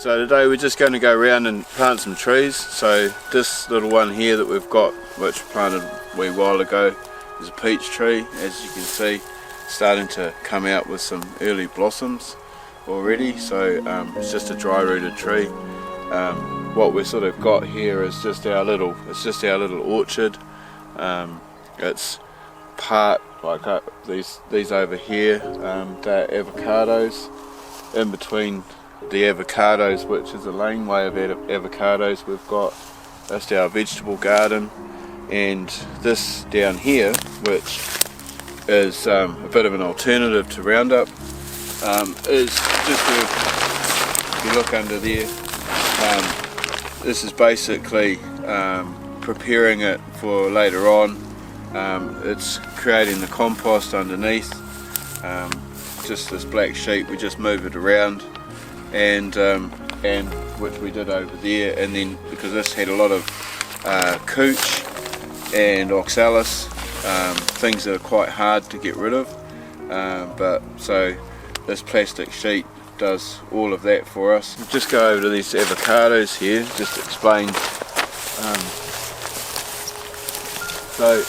So today we're just going to go around and plant some trees. So this little one here that we've got, which planted a wee while ago, is a peach tree. As you can see, starting to come out with some early blossoms already. So it's just a dry rooted tree. What we've sort of got here is just our little orchard. It's part like these over here. They're avocados. In between the avocados, which is a laneway of avocados, we've got just our vegetable garden, and this down here, which is a bit of an alternative to Roundup, is just if you look under there, this is basically preparing it for later on. It's creating the compost underneath. Just this black sheet, we just move it around, and which we did over there, and then because this had a lot of couch and oxalis, things that are quite hard to get rid of, but so this plastic sheet does all of that for us. We'll just go over to these avocados here, just explain. So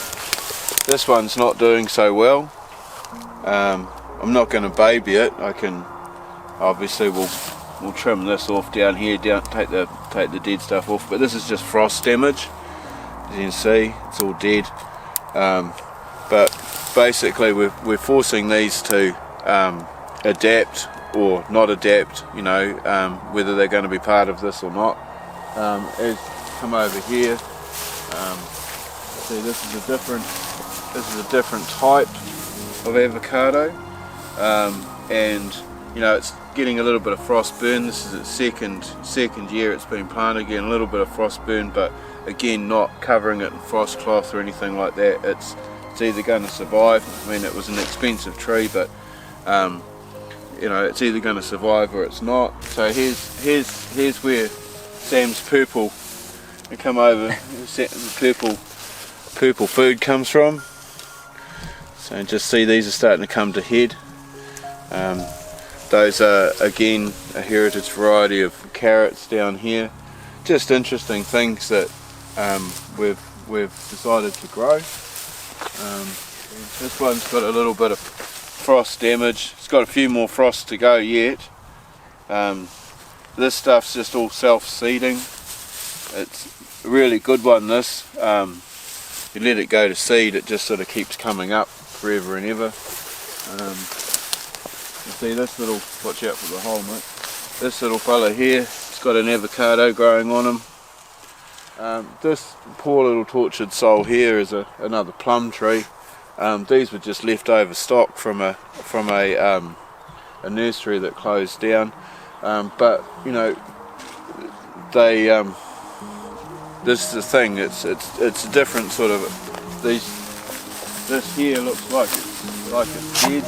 this one's not doing so well. I'm not going to baby it. I can obviously we'll trim this off down here, take the dead stuff off, but this is just frost damage. As you can see, it's all dead. But basically we're forcing these to adapt or not adapt, you know, whether they're going to be part of this or not. As come over here, see, this is a different type of avocado, and you know, it's getting a little bit of frost burn. This is its second year it's been planted. Again, a little bit of frost burn, but again, not covering it in frost cloth or anything like that. It's either going to survive. I mean, it was an expensive tree, but you know, it's either going to survive or it's not. So here's where Sam's purple, and come over, the purple food comes from. So just see, these are starting to come to head. Those are again a heritage variety of carrots down here. Just interesting things that we've decided to grow. This one's got a little bit of frost damage. It's got a few more frosts to go yet. This stuff's just all self-seeding. It's a really good one, this. You let it go to seed, it just sort of keeps coming up forever and ever. You see this little, watch out for the hole, mate. This little fella here, it's got an avocado growing on him. This poor little tortured soul here is another plum tree. These were just leftover stock from a nursery that closed down. But you know, they this is the thing. It's a different sort of This here looks like it's dead.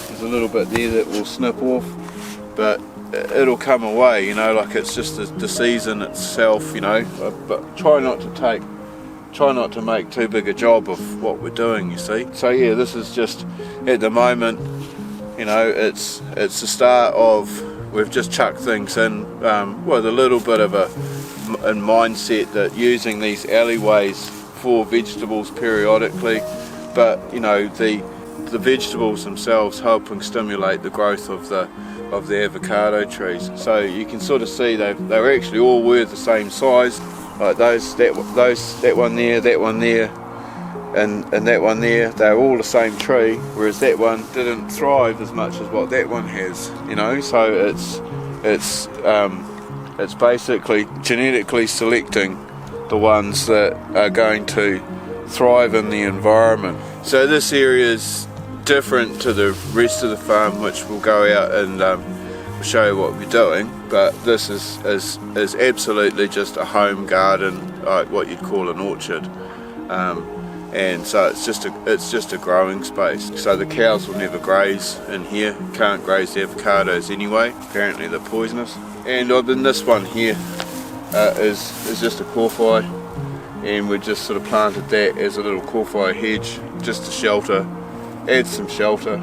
There's a little bit there that will snip off, but it'll come away. You know, like it's just the season itself. You know, but try not to make too big a job of what we're doing, you see. So yeah, this is just at the moment, you know, it's the start of, we've just chucked things in with a little bit of a mindset that using these alleyways for vegetables periodically, but you know, the vegetables themselves helping stimulate the growth of the avocado trees. So you can sort of see they were actually all were the same size. Like that one there, and that one there, they're all the same tree, whereas that one didn't thrive as much as what that one has, you know. So it's basically genetically selecting the ones that are going to thrive in the environment. So this area is different to the rest of the farm, which we'll go out and show you what we're doing, but this is absolutely just a home garden, like what you'd call an orchard, and so it's just a growing space. So the cows will never graze in here, can't graze the avocados anyway, apparently they're poisonous. And then this one here is just a kawhai, and we just sort of planted that as a little kawhai hedge, just to shelter, add some shelter.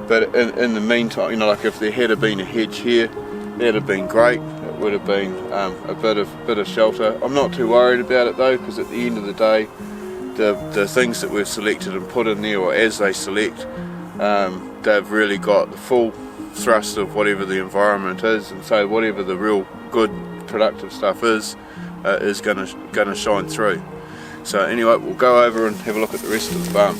But in the meantime, you know, like if there had been a hedge here, that'd have been great. It would have been a bit of shelter. I'm not too worried about it though, because at the end of the day, the things that we've selected and put in there, or as they select, they've really got the full thrust of whatever the environment is, and so whatever the real good productive stuff is gonna shine through. So anyway, we'll go over and have a look at the rest of the farm.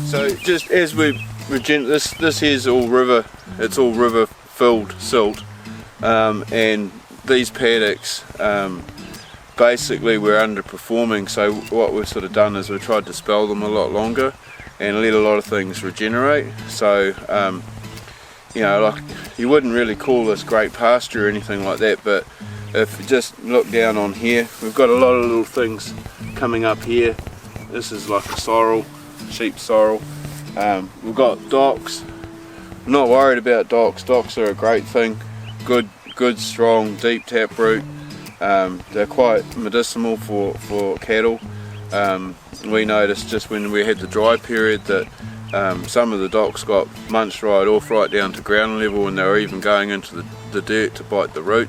So just as this here's all river, it's all river filled silt, and these paddocks basically we're underperforming, so what we've sort of done is we've tried to spell them a lot longer and let a lot of things regenerate. So you know, like, you wouldn't really call this great pasture or anything like that, but if you just look down on here, we've got a lot of little things coming up here. This is like a sorrel, sheep sorrel. We've got docks. I'm not worried about docks. Docks are a great thing. Good strong deep tap root. They're quite medicinal for cattle. We noticed just when we had the dry period that some of the docks got munched right off, right down to ground level, and they were even going into the dirt to bite the root.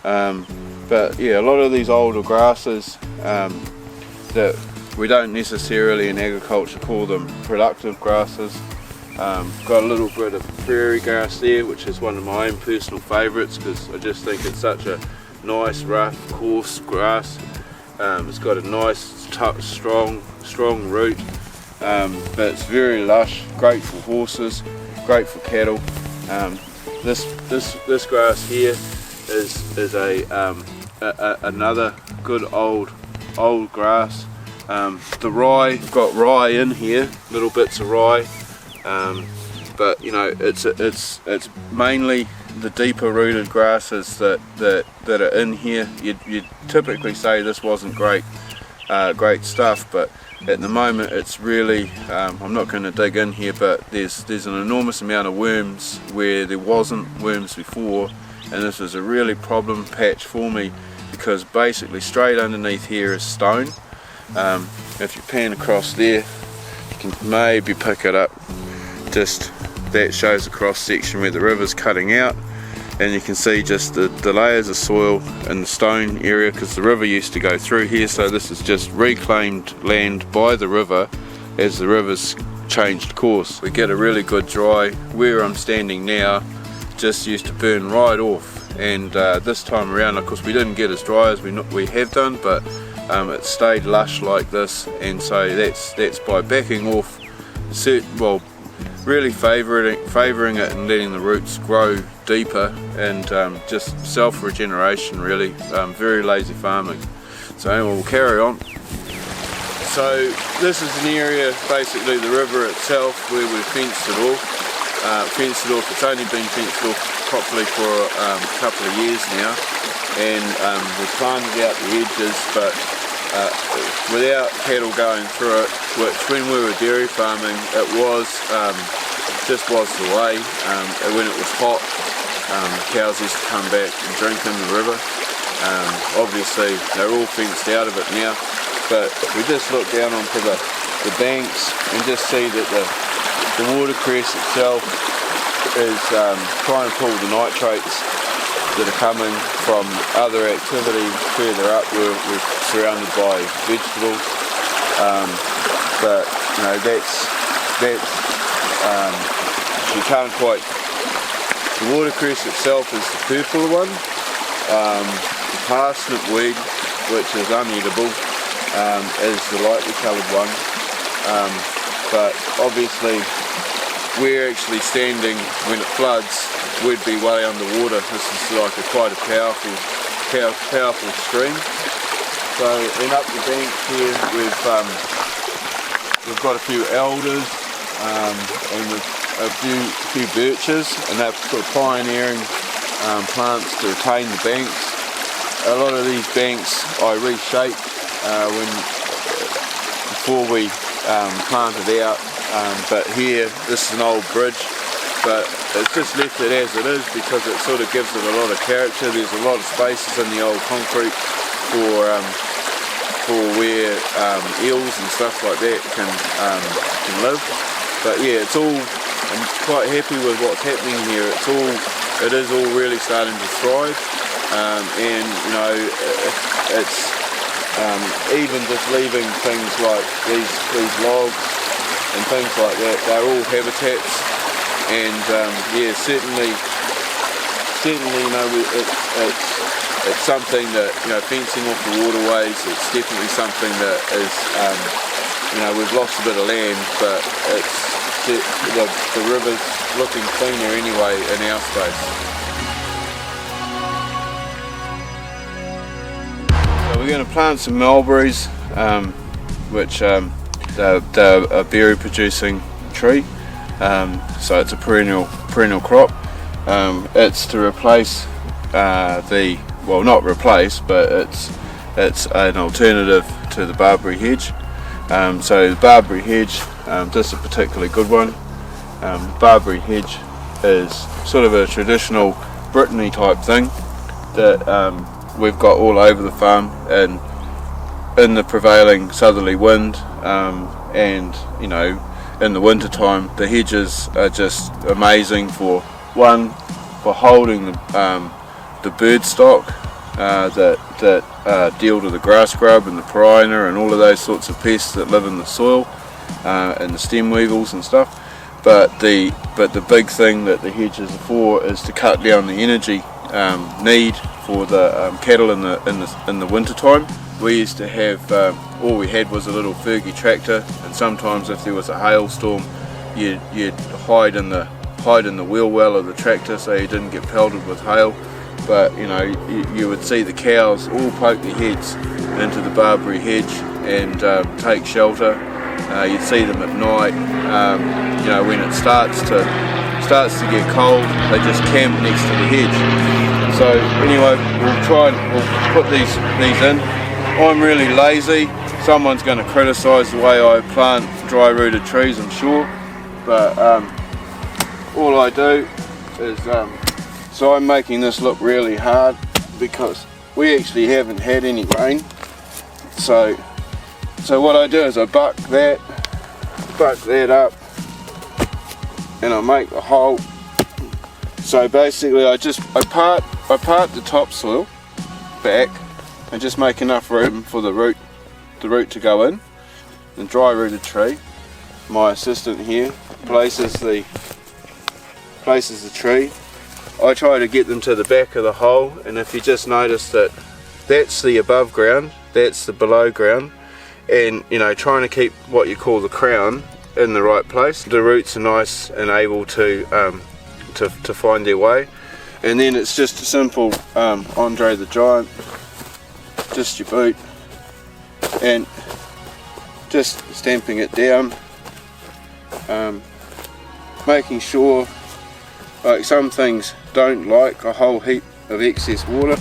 But yeah, a lot of these older grasses that we don't necessarily in agriculture call them productive grasses. Got a little bit of prairie grass there, which is one of my own personal favourites, because I just think it's such a nice, rough, coarse grass. It's got a nice, tough, strong root, but it's very lush, great for horses, great for cattle. This grass here is another good old grass. The rye, we've got rye in here, little bits of rye, but you know, it's mainly the deeper rooted grasses that are in here. You'd typically say this wasn't great stuff, but at the moment it's really, I'm not going to dig in here, but there's an enormous amount of worms where there wasn't worms before, and this is a really problem patch for me, because basically straight underneath here is stone. If you pan across there, you can maybe pick it up. Just that shows a cross section where the river's cutting out, and you can see just the layers of soil in the stone area, because the river used to go through here. So this is just reclaimed land by the river as the river's changed course. We get a really good dry. Where I'm standing now just used to burn right off, and this time around, of course, we didn't get as dry as we have done, but it stayed lush like this, and so that's by backing off, well, really favouring it and letting the roots grow deeper, and just self-regeneration really. Very lazy farming. So anyway, we'll carry on. So this is an area, basically the river itself, where we've fenced it off. It's only been fenced off properly for a couple of years now, and we've planted out the edges, but without cattle going through it, which when we were dairy farming, it was just was the way. When it was hot, cows used to come back and drink in the river. Obviously they're all fenced out of it now, but we just look down onto the banks and just see that the watercress itself is trying to pull the nitrates that are coming from other activities further up. We're surrounded by vegetables, but you know, that's you can't quite. The watercress itself is the purple one. The parsnip weed, which is uneatable, is the lightly coloured one. But obviously, we're actually standing when it floods. We'd be way underwater. This is like quite a powerful stream. So, and up the bank here, we've got a few elders, and a few birches, and they're sort of pioneering plants to retain the banks. A lot of these banks I reshaped before we plant it out. But here, this is an old bridge, but it's just left it as it is because it sort of gives it a lot of character. There's a lot of spaces in the old concrete for where eels and stuff like that can live. But yeah, it's all, I'm quite happy with what's happening here. It is all really starting to thrive, and you know, it's even just leaving things like these logs and things like that, they're all habitats, and yeah, certainly you know, it's something that, you know, fencing off the waterways, it's definitely something that is, you know, we've lost a bit of land, but the river's looking cleaner anyway in our space. So we're going to plant some mulberries, which they're a berry producing tree, so it's a perennial crop. It's to replace well, not replace, but it's an alternative to the barberry hedge. So the barberry hedge, this is a particularly good one. Barberry hedge is sort of a traditional Brittany type thing that we've got all over the farm, and in the prevailing southerly wind, and you know, in the winter time, the hedges are just amazing for holding the bird stock that deal to the grass grub and the piranha and all of those sorts of pests that live in the soil, and the stem weevils and stuff. But the big thing that the hedges are for is to cut down the energy need for the cattle in the winter time. We used to have, all we had was a little Fergie tractor, and sometimes if there was a hailstorm, you'd hide in the wheel well of the tractor so you didn't get pelted with hail. But you know, you would see the cows all poke their heads into the barberry hedge and take shelter. You'd see them at night. You know, when it starts to get cold, they just camp next to the hedge. So anyway, we'll put these in. I'm really lazy. Someone's going to criticise the way I plant dry-rooted trees, I'm sure. But all I do is, so I'm making this look really hard because we actually haven't had any rain. So what I do is I buck that up, and I make a hole. So basically I part the topsoil back and just make enough room for the root to go in. The dry rooted tree, my assistant here places the tree. I try to get them to the back of the hole, and if you just notice that that's the above ground, that's the below ground, and you know, trying to keep what you call the crown in the right place. The roots are nice and able to find their way, and then it's just a simple Andre the Giant, just your boot, and just stamping it down, making sure, like some things don't like a whole heap of excess water,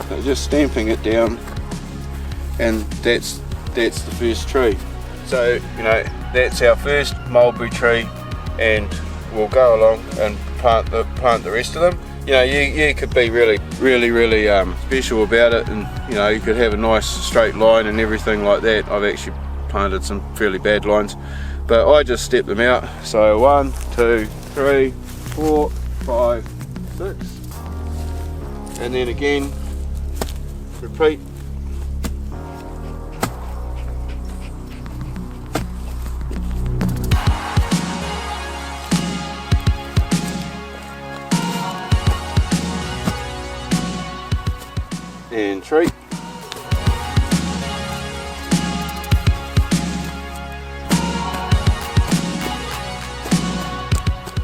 so just stamping it down, and that's the first tree. So you know, that's our first mulberry tree, and we'll go along and plant the rest of them. You know, you could be really special about it, and you know, you could have a nice straight line and everything like that. I've actually planted some fairly bad lines, but I just step them out. So 1, 2, 3, 4, 5, 6, and then again repeat. And treat.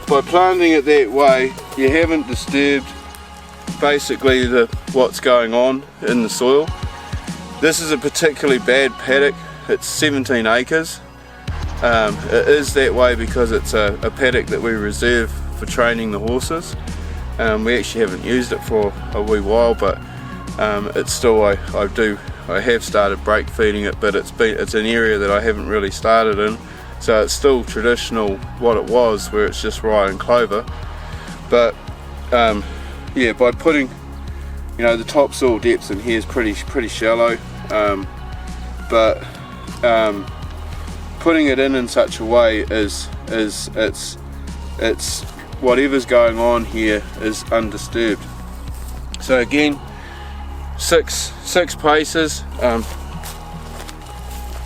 By planting it that way, you haven't disturbed basically what's going on in the soil. This is a particularly bad paddock. It's 17 acres. It is that way because it's a paddock that we reserve for training the horses. We actually haven't used it for a wee while, but it's still, I do I have started break feeding it, but it's an area that I haven't really started in, so it's still traditional what it was, where it's just rye and clover. But yeah, by putting, you know, the topsoil depth in here is pretty shallow, but putting it in such a way is it's whatever's going on here is undisturbed. So again, six paces,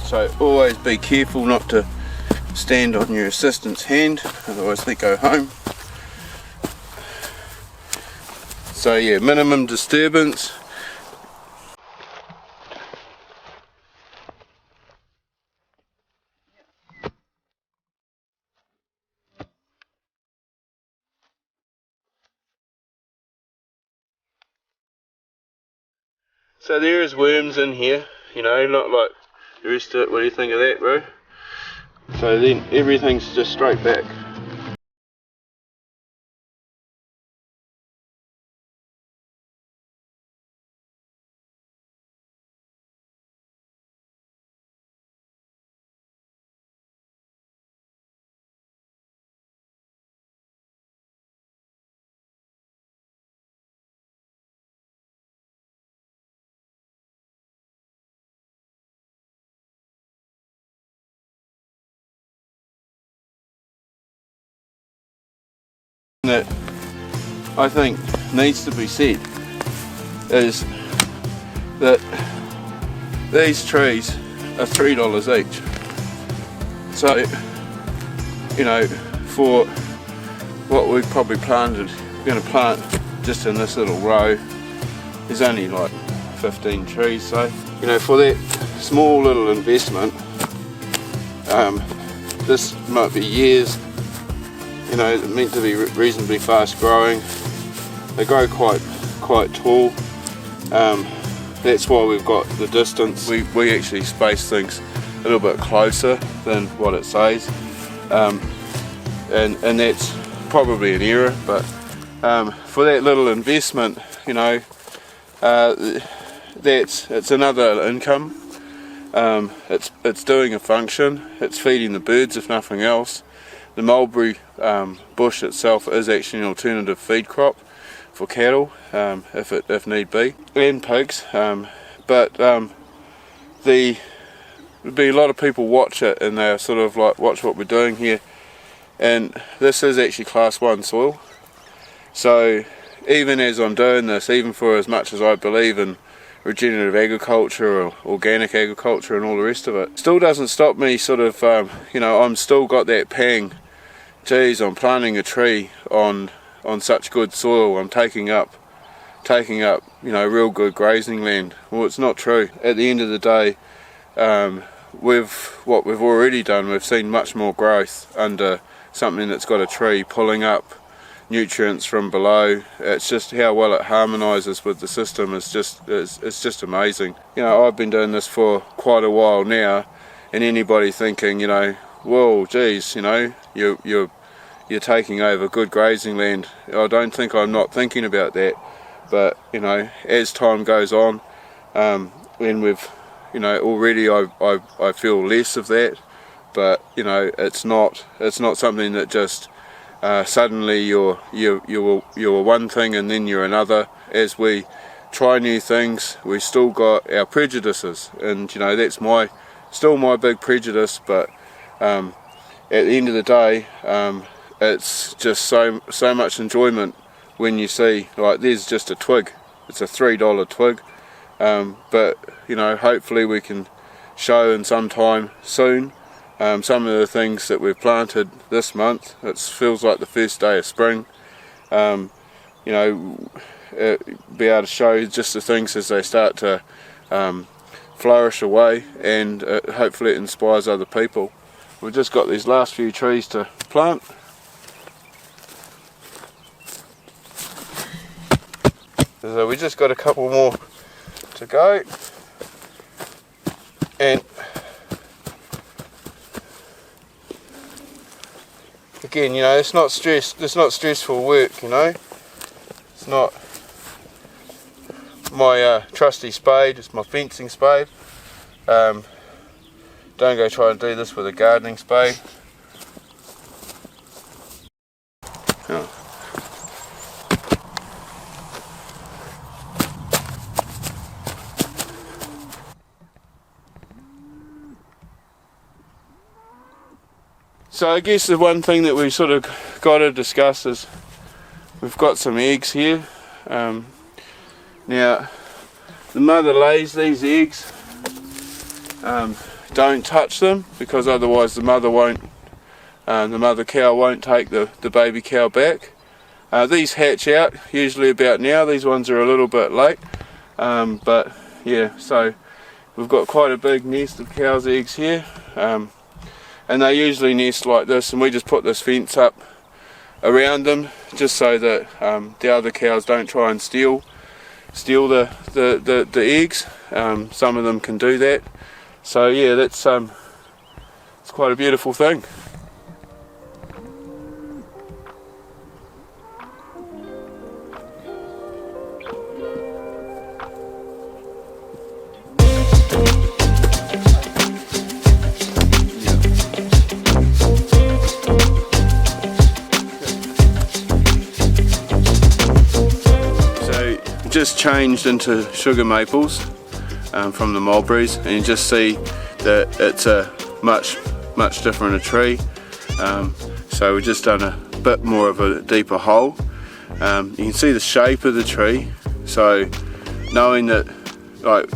so always be careful not to stand on your assistant's hand, otherwise they go home. So yeah, minimum disturbance. So there is worms in here, you know, not like the rest of it. What do you think of that, bro? So then everything's just straight back. That I think needs to be said is that these trees are $3 each. So, you know, for what we've probably planted, we're going to plant just in this little row, there's only like 15 trees, so, you know, for that small little investment, this might be years. You know, they're meant to be reasonably fast growing. They grow quite tall. That's why we've got the distance. We actually space things a little bit closer than what it says, and that's probably an error. But for that little investment, you know, it's another income. It's doing a function. It's feeding the birds, if nothing else. The mulberry bush itself is actually an alternative feed crop for cattle, if need be, and pigs. But there'd be a lot of people watch it, and they're sort of like, watch what we're doing here. And this is actually class 1 soil. So even as I'm doing this, even for as much as I believe in regenerative agriculture or organic agriculture and all the rest of it, still doesn't stop me sort of, you know, I'm still got that pang. Geez, I'm planting a tree on such good soil. I'm taking up, you know, real good grazing land. Well, it's not true. At the end of the day, what we've already done, we've seen much more growth under something that's got a tree pulling up nutrients from below. It's just how well it harmonises with the system is just amazing. You know, I've been doing this for quite a while now, and anybody thinking, you know, whoa, geez, you know, you're taking over good grazing land. I don't think I'm not thinking about that, but you know, as time goes on, when we've, you know, already I feel less of that, but you know, it's not something that just suddenly you're one thing and then you're another. As we try new things, we still got our prejudices, and you know, that's still my big prejudice, but at the end of the day, it's just so much enjoyment when you see, like, there's just a twig. It's a $3 twig, but you know, hopefully we can show in some time soon some of the things that we've planted this month. It feels like the first day of spring. You know, be able to show just the things as they start to flourish away, and hopefully it inspires other people. We've just got these last few trees to plant. So we just got a couple more to go, and again, you know, it's not stressful work, you know. It's not my trusty spade. It's my fencing spade. Don't go try and do this with a gardening spade. Oh. So I guess the one thing that we sort of got to discuss is we've got some eggs here. Now the mother lays these eggs. Don't touch them, because otherwise the mother cow won't take the baby cow back. These hatch out usually about now. These ones are a little bit late, but yeah, so we've got quite a big nest of cows' eggs here. And they usually nest like this, and we just put this fence up around them just so that the other cows don't try and steal the eggs. Some of them can do that, so yeah, that's it's quite a beautiful thing. Just changed into sugar maples from the mulberries, and you just see that it's a much different a tree. So we've just done a bit more of a deeper hole. You can see the shape of the tree, so knowing that, like,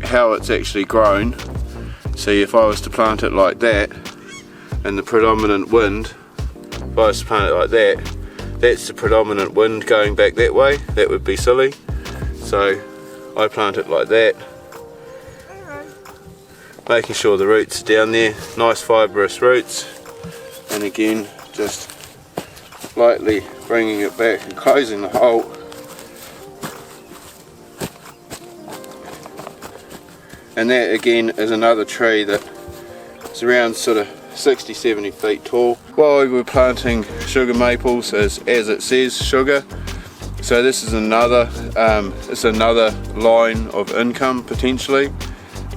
how it's actually grown. See, if I was to plant it like that and the predominant wind, if I was to plant it like that, that's the predominant wind going back that way. That would be silly. So I plant it like that, making sure the roots are down there, nice fibrous roots, and again just lightly bringing it back and closing the hole. And that again is another tree that is around sort of 60-70 feet tall. While we were planting sugar maples, as it says, sugar. So this is another line of income potentially.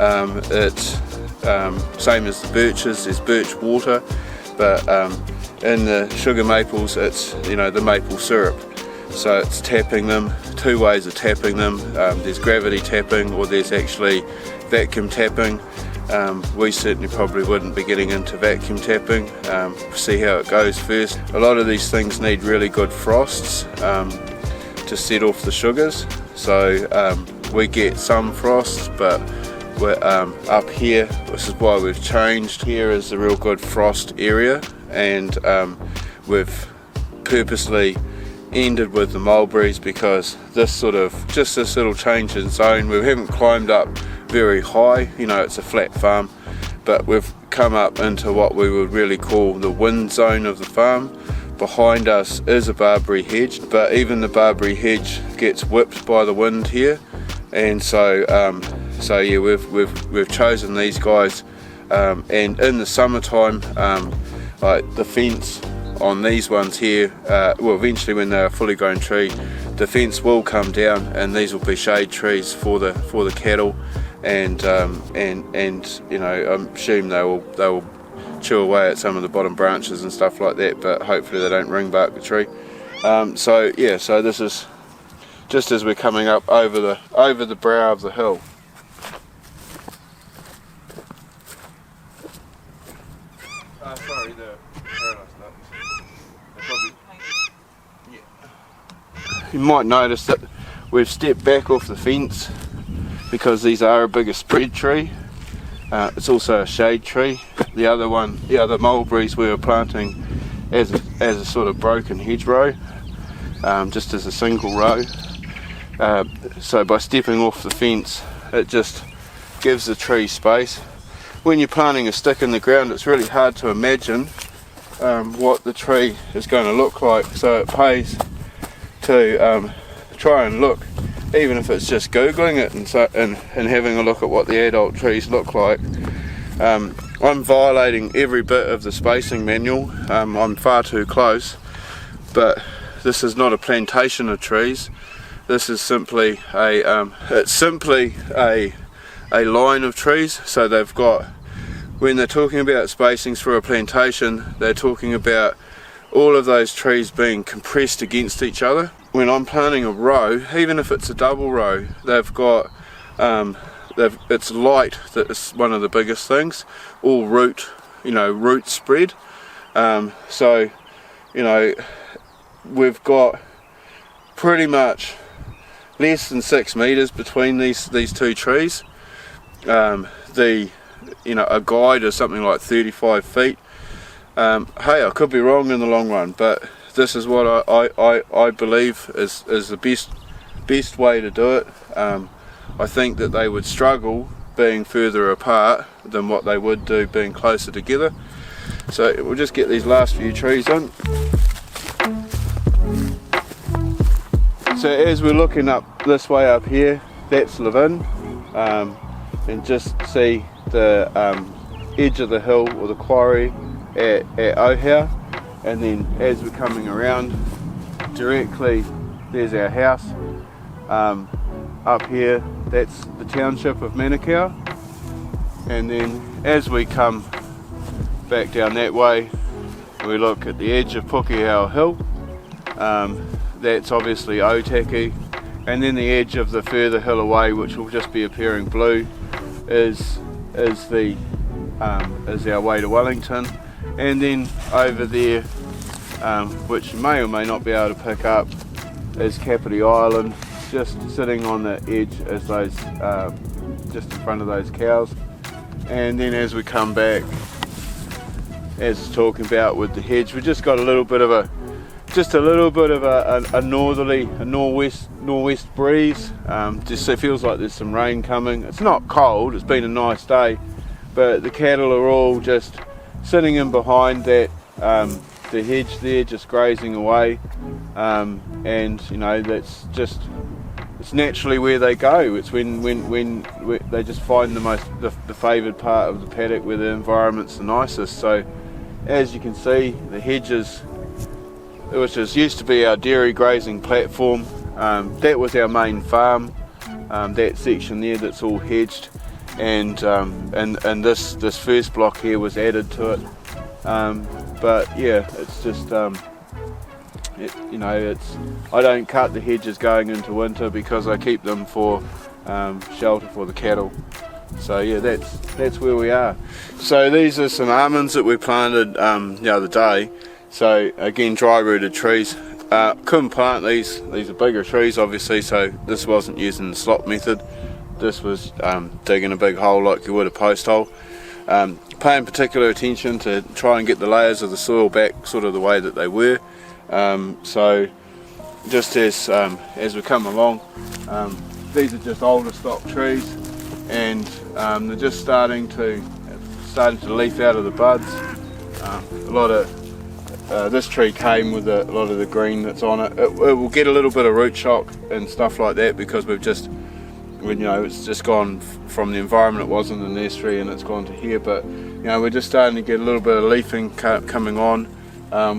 It's same as the birches. There's birch water, but in the sugar maples, it's, you know, the maple syrup. So it's tapping them. Two ways of tapping them. There's gravity tapping, or there's actually vacuum tapping. We certainly probably wouldn't be getting into vacuum tapping. See how it goes first. A lot of these things need really good frosts to set off the sugars, so we get some frosts, but we're up here, this is why we've changed. Here is a real good frost area, and we've purposely ended with the mulberries because this little change in zone, we haven't climbed up very high, you know, it's a flat farm, but we've come up into what we would really call the wind zone of the farm. Behind us is a barberry hedge, but even the barberry hedge gets whipped by the wind here, and so yeah, we've chosen these guys, and in the summertime, like the fence on these ones here, well, eventually when they're a fully grown tree, the fence will come down, and these will be shade trees for the cattle, and you know, I assume they will chew away at some of the bottom branches and stuff like that, but hopefully they don't ring bark the tree. So yeah, so this is just as we're coming up over the brow of the hill. Sorry, the paradise ducks. Yeah. You might notice that we've stepped back off the fence because these are a bigger spread tree. It's also a shade tree. The other mulberries we were planting as a sort of broken hedgerow, just as a single row. So by stepping off the fence, it just gives the tree space. When you're planting a stick in the ground, it's really hard to imagine what the tree is going to look like. So it pays to try and look, even if it's just googling it and having a look at what the adult trees look like. I'm violating every bit of the spacing manual. I'm far too close, but this is not a plantation of trees. This is simply a a line of trees. So they've got, when they're talking about spacings for a plantation, they're talking about all of those trees being compressed against each other. When I'm planting a row, even if it's a double row, they've got it's light that is one of the biggest things. All root spread. So we've got pretty much less than 6 meters between these two trees. A guide is something like 35 feet. Hey, I could be wrong in the long run, but this is what I believe is the best way to do it. I think that they would struggle being further apart than what they would do being closer together. So we'll just get these last few trees in. So as we're looking up this way up here, that's Levin, and just see the edge of the hill or the quarry at Ohau, and then as we're coming around directly, there's our house. Up here, that's the township of Manukau, and then as we come back down that way, we look at the edge of Pukeau Hill. That's obviously Otaki, and then the edge of the further hill away, which will just be appearing blue, is our way to Wellington. And then over there, which you may or may not be able to pick up, is Kapiti Island, just sitting on the edge as those, just in front of those cows. And then as we come back, as it's talking about with the hedge, we just got a little bit of a northwest breeze. Just it feels like there's some rain coming. It's not cold, it's been a nice day, but the cattle are all just sitting in behind that the hedge there, just grazing away, and that's just, it's naturally where they go. It's when they just find the favoured part of the paddock where the environment's the nicest. So as you can see, the hedges, which used to be our dairy grazing platform, that was our main farm, that section there that's all hedged, and this first block here was added to it. But yeah, it's just I don't cut the hedges going into winter because I keep them for shelter for the cattle. So yeah, that's where we are. So these are some almonds that we planted the other day. So again, dry rooted trees. Couldn't plant these are bigger trees obviously, so this wasn't using the slot method. This was digging a big hole like you would a post hole. Paying particular attention to try and get the layers of the soil back sort of the way that they were. So just as we come along, these are just older stock trees, and they're just starting to leaf out of the buds. A lot of this tree came with a lot of the green that's on it. It will get a little bit of root shock and stuff like that because it's just gone from the environment it was in the nursery and it's gone to here. But we're just starting to get a little bit of leafing coming on,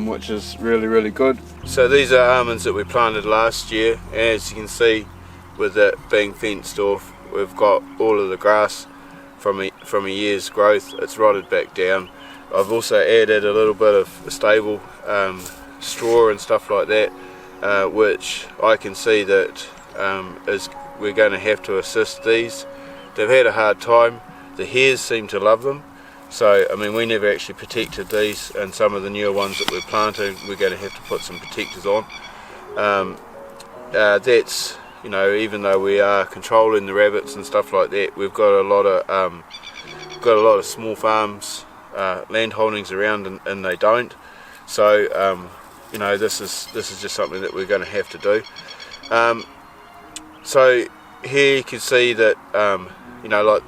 which is really, really good. So these are almonds that we planted last year, and as you can see, with it being fenced off, we've got all of the grass from a year's growth. It's rotted back down. I've also added a little bit of stable straw and stuff like that, which I can see that we're going to have to assist these. They've had a hard time. The hares seem to love them. So I mean, we never actually protected these, and some of the newer ones that we're planting, we're going to have to put some protectors on. That's even though we are controlling the rabbits and stuff like that, we've got a lot of small farms, land holdings around, and they don't. So this is just something that we're going to have to do. So here you can see that like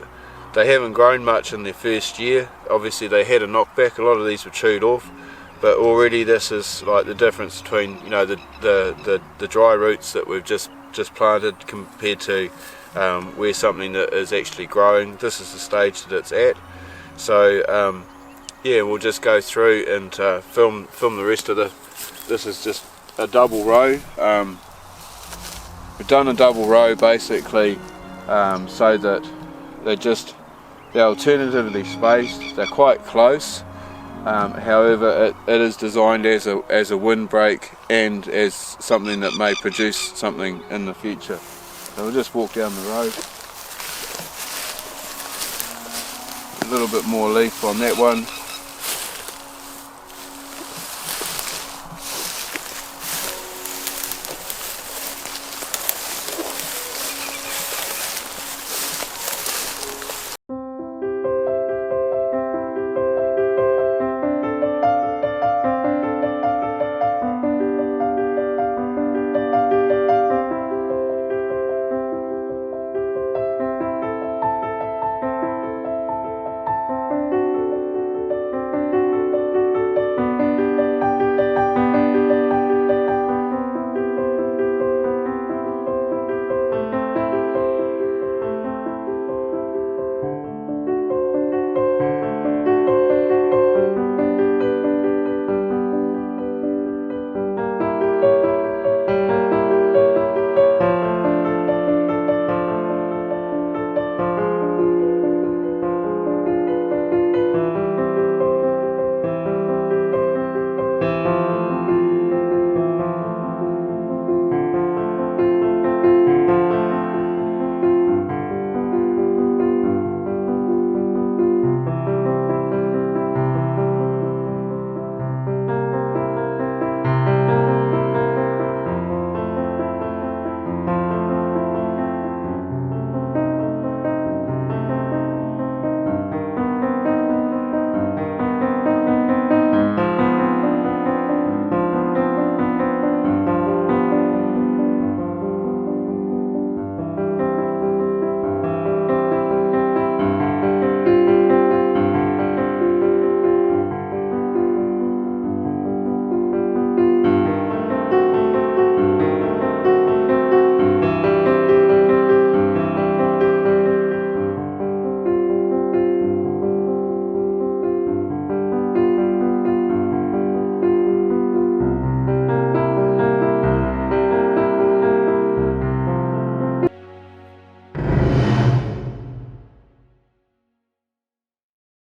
they haven't grown much in their first year. Obviously they had a knockback. A lot of these were chewed off, but already this is like the difference between the dry roots that we've just planted compared to where something that is actually growing. This is the stage that it's at. So yeah, we'll just go through and film the rest of this is just a double row. We've done a double row basically so that they're alternatively spaced. They're quite close. However, it is designed as a windbreak and as something that may produce something in the future. So we'll just walk down the road. A little bit more leaf on that one.